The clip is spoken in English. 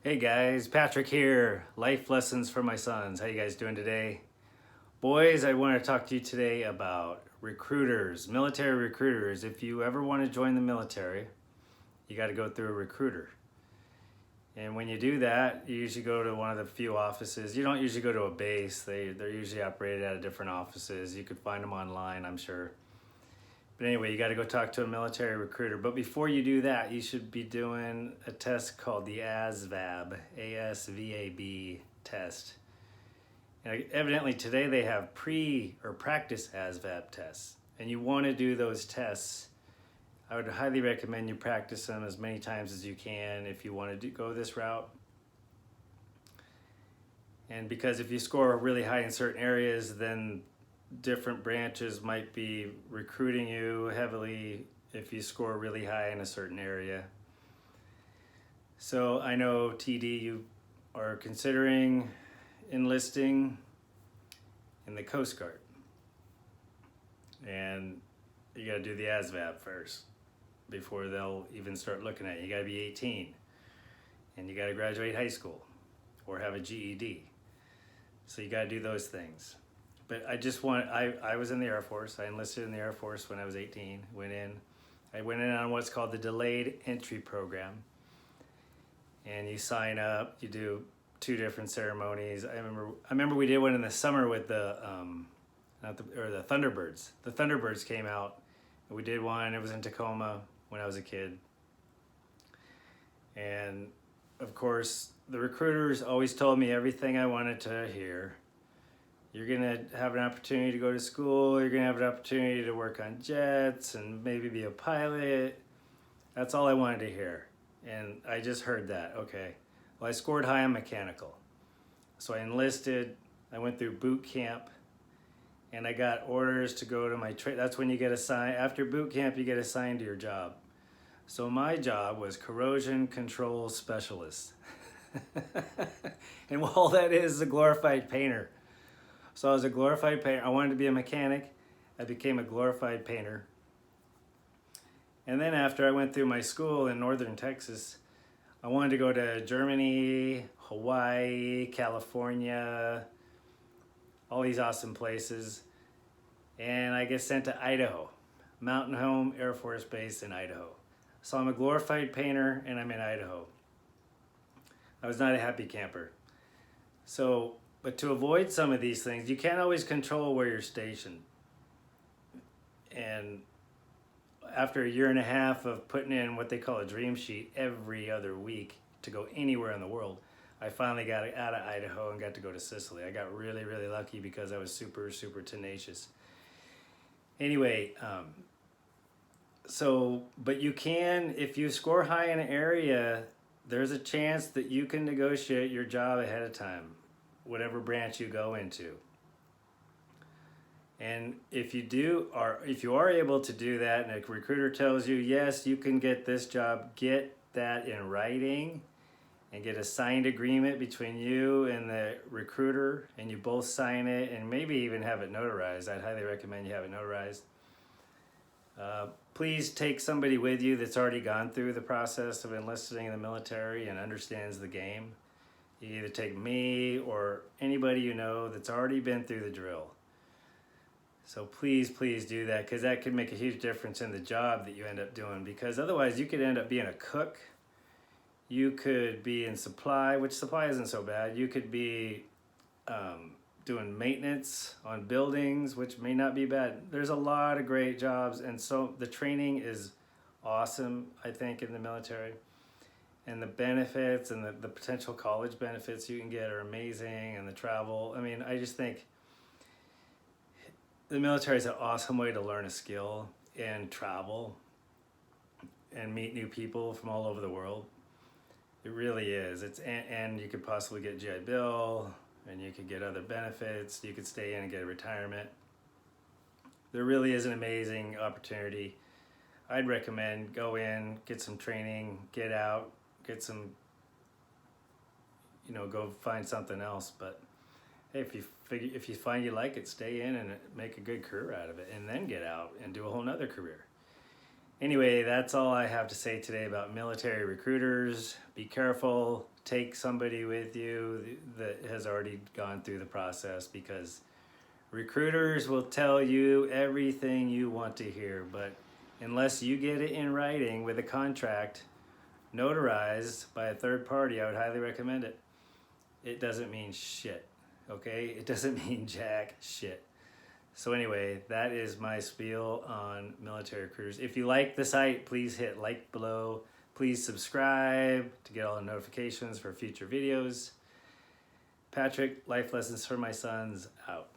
Hey guys, Patrick here. Life lessons for my sons. How you guys doing today? Boys, I want to talk to you today about recruiters, military recruiters. If you ever want to join the military, you got to go through a recruiter. And when you do that, you usually go to one of the few offices. You don't usually go to a base. They're usually operated out of different offices. You could find them online, I'm sure. But anyway, you got to go talk to a military recruiter. But before you do that, you should be doing a test called the ASVAB, ASVAB test. And evidently today they have pre or practice ASVAB tests. And you want to do those tests. I would highly recommend you practice them as many times as you can if you want to go this route. And because if you score really high in certain areas, then different branches might be recruiting you heavily if you score really high in a certain area. So I know TD, you are considering enlisting in the Coast Guard. And you got to do the ASVAB first before they'll even start looking at you. You got to be 18 and you got to graduate high school or have a GED. So you got to do those things. But I was in the Air Force. I enlisted in the Air Force when I was 18, I went in on what's called the delayed entry program. And you sign up, you do 2 different ceremonies. I remember we did one in the summer with the Thunderbirds. The Thunderbirds came out. And we did one, it was in Tacoma when I was a kid. And of course, the recruiters always told me everything I wanted to hear. You're gonna have an opportunity to go to school, you're gonna have an opportunity to work on jets and maybe be a pilot. That's all I wanted to hear. And I just heard that, okay. Well, I scored high on mechanical. So I enlisted, I went through boot camp, and I got orders to go to my that's when you get assigned, after boot camp you get assigned to your job. So my job was corrosion control specialist. And all that is a glorified painter. So I was a glorified painter. I wanted to be a mechanic. I became a glorified painter. And then after I went through my school in northern Texas, I wanted to go to Germany, Hawaii, California, all these awesome places. And I get sent to Idaho, Mountain Home Air Force Base in Idaho. So I'm a glorified painter and I'm in Idaho. I was not a happy camper. But to avoid some of these things, you can't always control where you're stationed. And after a year and a half of putting in what they call a dream sheet every other week to go anywhere in the world, I finally got out of Idaho and got to go to Sicily. I got really, really lucky because I was super, super tenacious. Anyway, but you can, if you score high in an area, there's a chance that you can negotiate your job ahead of time, whatever branch you go into. And if you are able to do that and a recruiter tells you, yes, you can get this job, get that in writing and get a signed agreement between you and the recruiter, and you both sign it and maybe even have it notarized. I'd highly recommend you have it notarized. Please take somebody with you that's already gone through the process of enlisting in the military and understands the game. You either take me or anybody you know that's already been through the drill. So please, please do that, because that could make a huge difference in the job that you end up doing, because otherwise you could end up being a cook. You could be in supply, which supply isn't so bad. You could be doing maintenance on buildings, which may not be bad. There's a lot of great jobs, and so the training is awesome, I think, in the military. And the benefits and the potential college benefits you can get are amazing, and the travel. I mean, I just think the military is an awesome way to learn a skill and travel and meet new people from all over the world. It really is. And you could possibly get GI Bill, and you could get other benefits. You could stay in and get a retirement. There really is an amazing opportunity. I'd recommend go in, get some training, get out, get some, go find something else. But hey, if you find you like it, stay in and make a good career out of it, and then get out and do a whole nother career. Anyway, that's all I have to say today about military recruiters. Be careful. Take somebody with you that has already gone through the process, because recruiters will tell you everything you want to hear, but unless you get it in writing with a contract notarized by a third party, I would highly recommend it. It doesn't mean shit, okay? It doesn't mean jack shit. So anyway, that is my spiel on military recruiters. If you like the site, please hit like below. Please subscribe to get all the notifications for future videos. Patrick, Life Lessons for My Sons, out.